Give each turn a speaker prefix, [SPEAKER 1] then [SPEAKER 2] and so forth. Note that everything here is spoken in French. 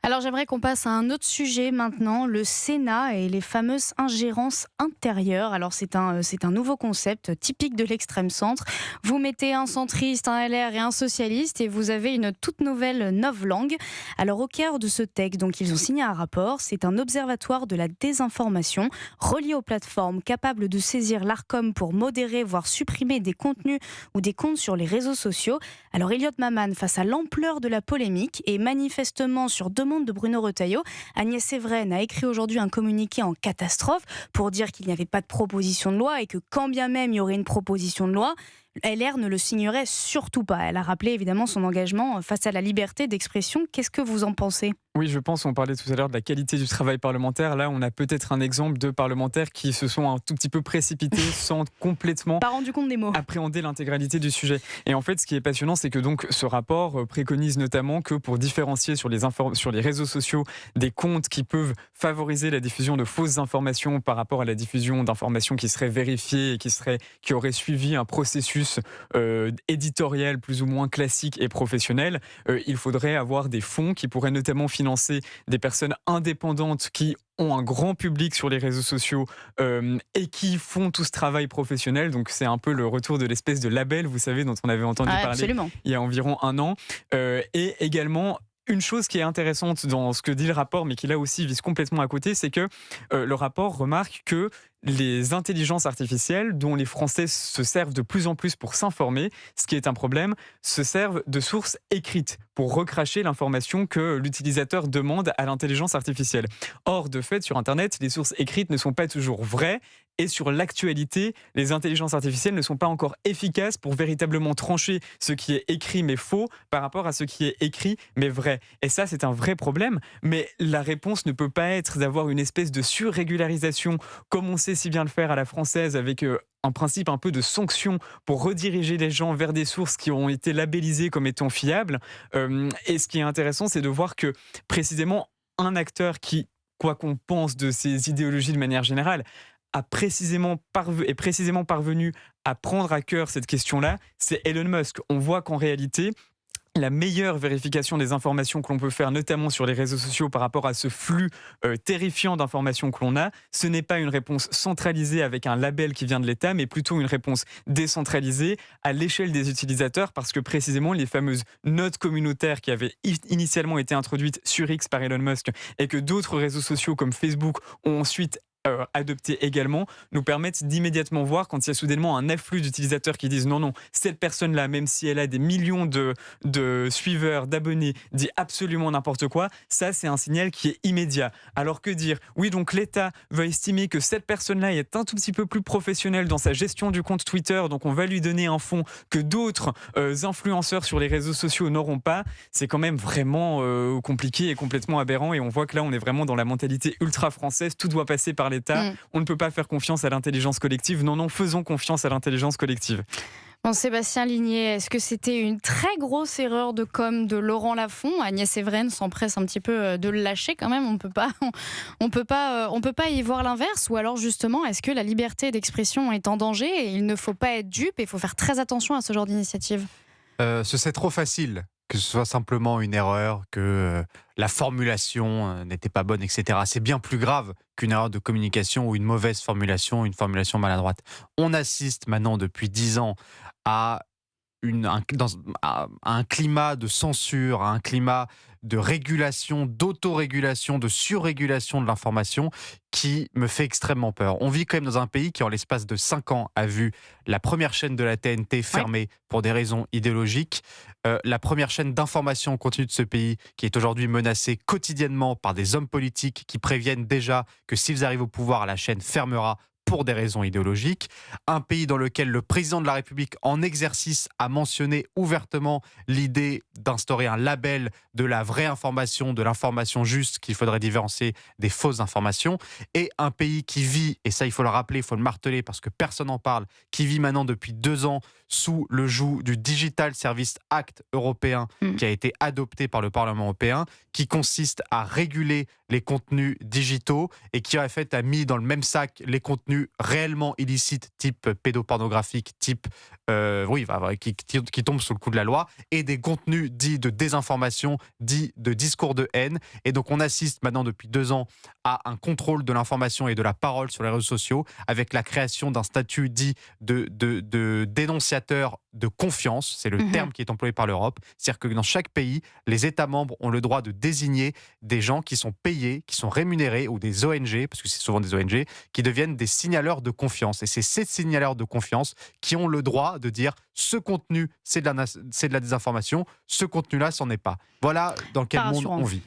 [SPEAKER 1] Alors j'aimerais qu'on passe à un autre sujet maintenant, le Sénat et les fameuses ingérences intérieures. Alors c'est un nouveau concept typique de l'extrême centre. Vous mettez un centriste, un LR et un socialiste et vous avez une toute nouvelle novlangue. Alors au cœur de ce texte, donc ils ont signé un rapport, c'est un observatoire de la désinformation relié aux plateformes capables de saisir l'Arcom pour modérer voire supprimer des contenus ou des comptes sur les réseaux sociaux. Alors Elliot Maman, face à l'ampleur de la polémique et manifestement sur demande de Bruno Retailleau, Agnès Evren a écrit aujourd'hui un communiqué en catastrophe pour dire qu'il n'y avait pas de proposition de loi et que quand bien même il y aurait une proposition de loi, LR ne le signerait surtout pas. Elle a rappelé évidemment son engagement face à la liberté d'expression. Qu'est-ce que vous en pensez ?
[SPEAKER 2] Oui, je pense, on parlait tout à l'heure de la qualité du travail parlementaire. Là, on a peut-être un exemple de parlementaires qui se sont un tout petit peu précipités sans complètement
[SPEAKER 1] Pas rendu compte des mots.
[SPEAKER 2] appréhender l'intégralité du sujet. Et en fait, ce qui est passionnant, c'est que donc ce rapport préconise notamment que pour différencier sur les réseaux sociaux des comptes qui peuvent favoriser la diffusion de fausses informations par rapport à la diffusion d'informations qui seraient vérifiées et qui auraient suivi un processus éditorial plus ou moins classique et professionnel, il faudrait avoir des fonds qui pourraient notamment financer des personnes indépendantes qui ont un grand public sur les réseaux sociaux et qui font tout ce travail professionnel. Donc c'est un peu le retour de l'espèce de label, vous savez, dont on avait entendu parler
[SPEAKER 1] Absolument.
[SPEAKER 2] il y a environ un an. Et également, une chose qui est intéressante dans ce que dit le rapport, mais qui là aussi vise complètement à côté, c'est que le rapport remarque que les intelligences artificielles, dont les Français se servent de plus en plus pour s'informer, ce qui est un problème, se servent de sources écrites pour recracher l'information que l'utilisateur demande à l'intelligence artificielle. Or, de fait, sur Internet, les sources écrites ne sont pas toujours vraies. Et sur l'actualité, les intelligences artificielles ne sont pas encore efficaces pour véritablement trancher ce qui est écrit mais faux par rapport à ce qui est écrit mais vrai. Et ça, c'est un vrai problème. Mais la réponse ne peut pas être d'avoir une espèce de surrégularisation, comme on sait si bien le faire à la française, avec un principe un peu de sanction pour rediriger les gens vers des sources qui ont été labellisées comme étant fiables. Et ce qui est intéressant, c'est de voir que précisément un acteur qui, quoi qu'on pense de ces idéologies de manière générale, est précisément parvenu à prendre à cœur cette question-là, c'est Elon Musk. On voit qu'en réalité, la meilleure vérification des informations que l'on peut faire, notamment sur les réseaux sociaux par rapport à ce flux terrifiant d'informations que l'on a, ce n'est pas une réponse centralisée avec un label qui vient de l'État, mais plutôt une réponse décentralisée à l'échelle des utilisateurs, parce que précisément les fameuses notes communautaires qui avaient initialement été introduites sur X par Elon Musk et que d'autres réseaux sociaux comme Facebook ont ensuite adoptés également, nous permettent d'immédiatement voir quand il y a soudainement un afflux d'utilisateurs qui disent non, cette personne-là, même si elle a des millions de suiveurs, d'abonnés, dit absolument n'importe quoi, ça c'est un signal qui est immédiat. Alors que dire, oui donc l'État va estimer que cette personne-là est un tout petit peu plus professionnelle dans sa gestion du compte Twitter, donc on va lui donner un fonds que d'autres influenceurs sur les réseaux sociaux n'auront pas, c'est quand même vraiment compliqué et complètement aberrant, et on voit que là on est vraiment dans la mentalité ultra française, tout doit passer par l'État, on ne peut pas faire confiance à l'intelligence collective. Non, faisons confiance à l'intelligence collective.
[SPEAKER 1] Bon, Sébastien Ligné, est-ce que c'était une très grosse erreur de com de Laurent Lafont ? Agnès Evren s'empresse un petit peu de le lâcher quand même. On peut pas y voir l'inverse. Ou alors justement, est-ce que la liberté d'expression est en danger et il ne faut pas être dupe et il faut faire très attention à ce genre d'initiative ?
[SPEAKER 3] Ce serait trop facile que ce soit simplement une erreur, que la formulation n'était pas bonne, etc. C'est bien plus grave qu'une erreur de communication ou une mauvaise formulation, une formulation maladroite. On assiste maintenant depuis 10 ans à à un climat de censure, à un climat de régulation, d'autorégulation, de surrégulation de l'information qui me fait extrêmement peur. On vit quand même dans un pays qui, en l'espace de 5 ans, a vu la première chaîne de la TNT fermée pour des raisons idéologiques, la première chaîne d'information en continu de ce pays qui est aujourd'hui menacée quotidiennement par des hommes politiques qui préviennent déjà que s'ils arrivent au pouvoir, la chaîne fermera pour des raisons idéologiques, un pays dans lequel le président de la République en exercice a mentionné ouvertement l'idée d'instaurer un label de la vraie information, de l'information juste qu'il faudrait différencier des fausses informations, et un pays qui vit, et ça il faut le rappeler, il faut le marteler parce que personne n'en parle, qui vit maintenant depuis 2 ans sous le joug du Digital Service Act européen qui a été adopté par le Parlement européen, qui consiste à réguler les contenus digitaux et qui en fait a mis dans le même sac les contenus contenus réellement illicites, type pédopornographique, type qui tombent sous le coup de la loi, et des contenus dits de désinformation, dits de discours de haine. Et donc on assiste maintenant depuis 2 ans à un contrôle de l'information et de la parole sur les réseaux sociaux, avec la création d'un statut dit de dénonciateur de confiance, c'est le terme qui est employé par l'Europe. C'est-à-dire que dans chaque pays, les États membres ont le droit de désigner des gens qui sont payés, qui sont rémunérés, ou des ONG, parce que c'est souvent des ONG, qui deviennent des signaleurs de confiance. Et c'est ces signaleurs de confiance qui ont le droit de dire ce contenu, c'est de la désinformation, ce contenu-là, c'en est pas. Voilà dans quel
[SPEAKER 1] Pas
[SPEAKER 3] monde
[SPEAKER 1] rassurant.
[SPEAKER 3] on vit.